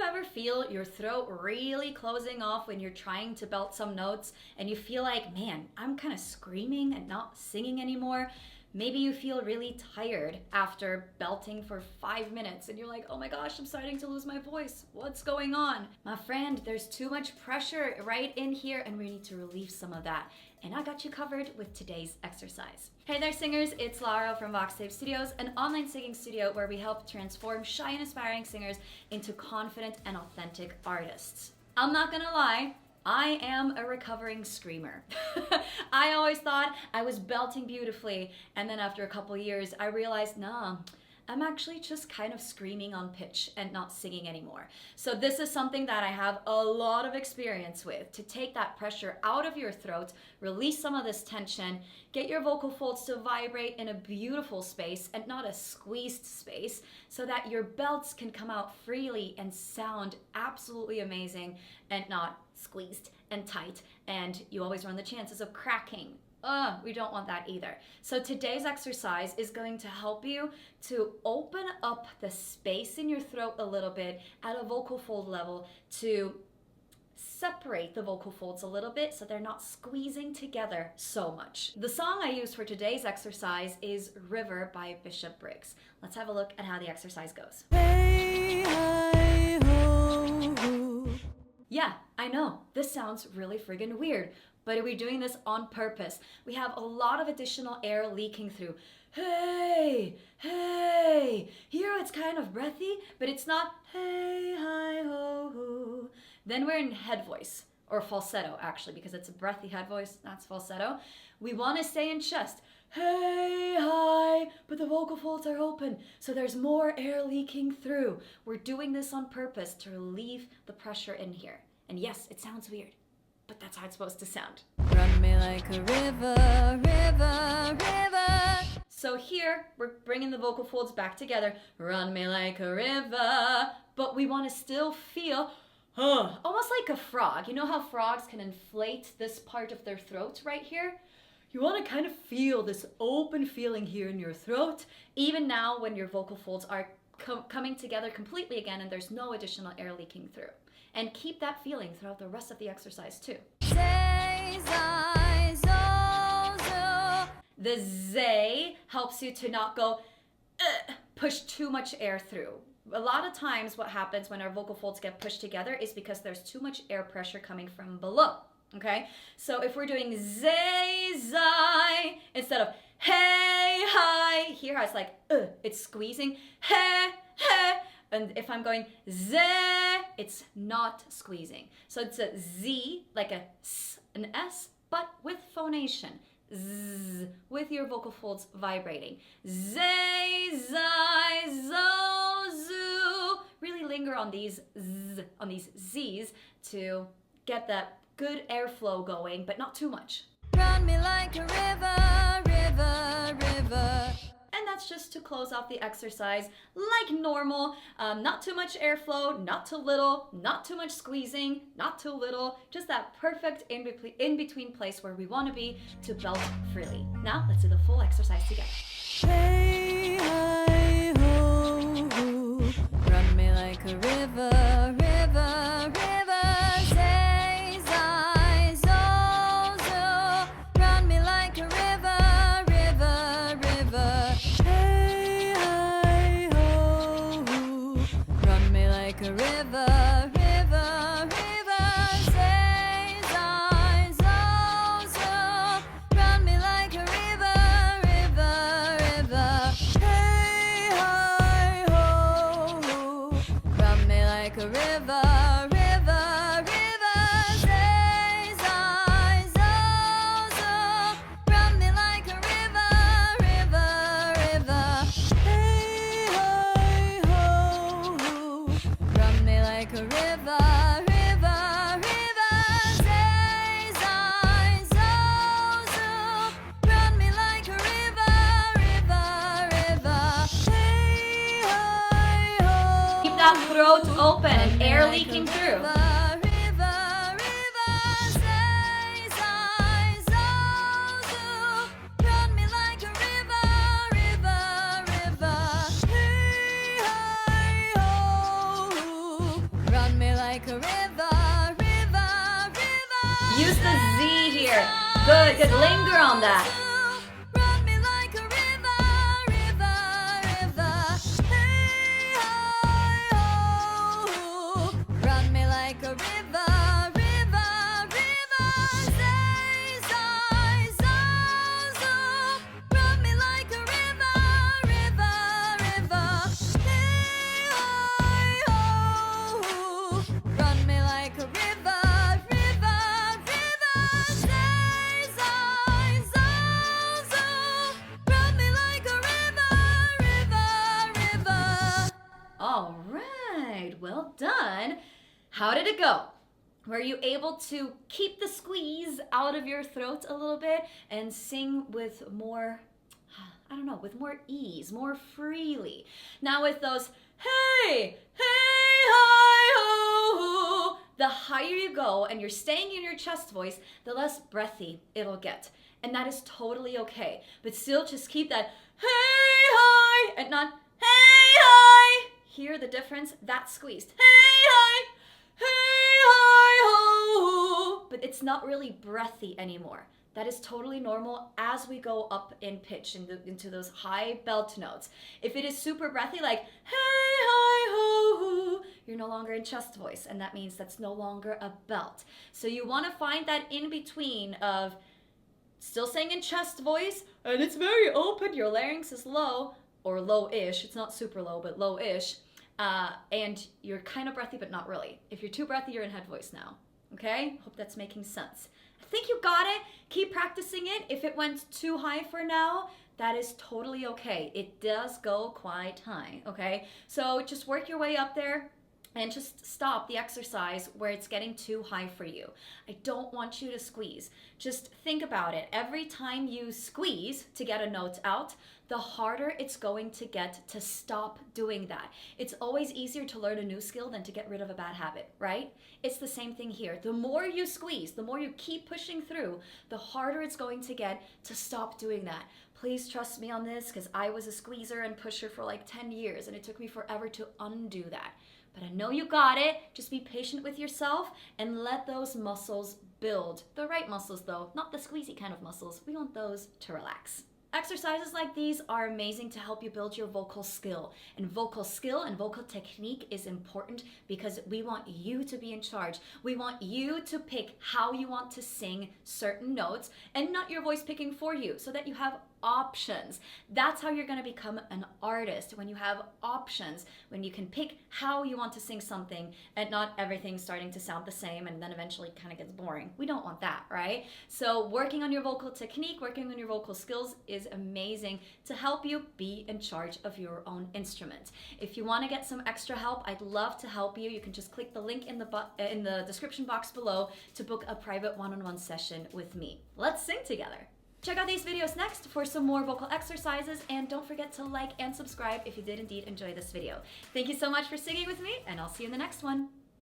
ever feel your throat really closing off when you're trying to belt some notes and you feel like, man, I'm kind of screaming and not singing anymore? Maybe you feel really tired after belting for 5 minutes and you're like, oh my gosh, I'm starting to lose my voice. What's going on? My friend, there's too much pressure right in here and we need to relieve some of that. And I got you covered with today's exercise. Hey there singers, it's Lara from VoxTape Studios, an online singing studio where we help transform shy and aspiring singers into confident and authentic artists. I'm not gonna lie, I am a recovering screamer. I always thought I was belting beautifully, and then after a couple years I realized, nah, I'm actually just kind of screaming on pitch and not singing anymore. So this is something that I have a lot of experience with, to take that pressure out of your throat, release some of this tension, get your vocal folds to vibrate in a beautiful space and not a squeezed space, so that your belts can come out freely and sound absolutely amazing and not squeezed and tight, and you always run the chances of cracking. We don't want that either. So today's exercise is going to help you to open up the space in your throat a little bit at a vocal fold level, to separate the vocal folds a little bit so they're not squeezing together so much. The song I use for today's exercise is River by Bishop Briggs. Let's have a look at how the exercise goes. Hey, hi, ho, ho. Yeah, I know, this sounds really friggin' weird, but we're doing this on purpose. We have a lot of additional air leaking through. Hey, hey. Here it's kind of breathy, but it's not hey, hi, ho, ho. Then we're in head voice, or falsetto actually, because it's a breathy head voice, that's falsetto. We want to stay in chest. Hey, hi, but the vocal folds are open, so there's more air leaking through. We're doing this on purpose to relieve the pressure in here. And yes, it sounds weird, but that's how it's supposed to sound. Run me like a river, river, river. So here, we're bringing the vocal folds back together. Run me like a river. But we want to still feel, almost like a frog. You know how frogs can inflate this part of their throat right here? You want to kind of feel this open feeling here in your throat, even now when your vocal folds are coming together completely again and there's no additional air leaking through. And keep that feeling throughout the rest of the exercise too. The zay helps you to not go, push too much air through. A lot of times what happens when our vocal folds get pushed together is because there's too much air pressure coming from below, okay? So if we're doing zay, zai, instead of hey, hi, here it's like, it's squeezing, hey, hey. And if I'm going z, it's not squeezing. So it's a z, like a s, an s, but with phonation. Z, with your vocal folds vibrating. Zay, zai, zo, zoo. Really linger on these z, on these z's to get that good airflow going, but not too much. Run me like a river, river, river. And that's just to close off the exercise like normal. Not too much airflow, not too little, not too much squeezing, not too little. Just that perfect in-between place where we want to be to belt freely. Now let's do the full exercise together. Hey, hi, ho, ho. Run me like a river, river, river. Say, zai, zo, zo. Run me like a river, river, river. Hey, hi, ho, ho. Run me like a river, river, river. Say, zai, zo, zo. Run me like a river, river, river. Hey, hi, ho, ho. Run me like a river, river, river. Say, zai, zo, zo. Run me like a river, river, river. Hey, hi, ho, ho. Run me like a river, river, river. Say, zai, zo, zo. Run me like a river, river, river. Hey, hi, ho. Keep that throat open and air leaking through. Run like a river, river, river. Use the Z here. Good, good. Linger on that. Run me like a river, river, river. Hey, hi, ho. Run me like a river, river, river. Say, sigh, so, so. Run me like a river, river, river. Hey, hi, ho. Run me like a river, river, river. Say, sigh, so, so. Run me like a river, river, river. All right, well done. How did it go? Were you able to keep the squeeze out of your throat a little bit and sing with more, I don't know, with more ease, more freely? Now with those, hey, hey, hi, ho, the higher you go and you're staying in your chest voice, the less breathy it'll get. And that is totally okay. But still just keep that, hey, hi, and not, hey, hi. Hear the difference? That's squeezed. Hey, hi. Hey, hi, ho. But it's not really breathy anymore. That is totally normal as we go up in pitch into those high belt notes. If it is super breathy, like, hey, hi, ho, you're no longer in chest voice, and that means that's no longer a belt. So you want to find that in between of still saying in chest voice, and it's very open, your larynx is low, or low-ish, it's not super low, but low-ish, and you're kind of breathy, but not really. If you're too breathy, you're in head voice now, okay? Hope that's making sense. I think you got it. Keep practicing it. If it went too high for now, that is totally okay. It does go quite high, okay? So just work your way up there and just stop the exercise where it's getting too high for you. I don't want you to squeeze. Just think about it. Every time you squeeze to get a note out, the harder it's going to get to stop doing that. It's always easier to learn a new skill than to get rid of a bad habit, right? It's the same thing here. The more you squeeze, the more you keep pushing through, the harder it's going to get to stop doing that. Please trust me on this, because I was a squeezer and pusher for like 10 years, and it took me forever to undo that. But I know you got it. Just be patient with yourself and let those muscles build. The right muscles though, not the squeezy kind of muscles. We want those to relax. Exercises like these are amazing to help you build your vocal skill. And vocal skill and vocal technique is important because we want you to be in charge. We want you to pick how you want to sing certain notes and not your voice picking for you, so that you have options. That's how you're going to become an artist, when you have options, when you can pick how you want to sing something and not everything starting to sound the same and then eventually kind of gets boring. We don't want that, right? So working on your vocal technique, working on your vocal skills is amazing to help you be in charge of your own instrument. If you want to get some extra help, I'd love to help you. You can just click the link in the description box below to book a private one-on-one session with me. Let's sing together. Check out these videos next for some more vocal exercises, and don't forget to like and subscribe if you did indeed enjoy this video. Thank you so much for singing with me, and I'll see you in the next one.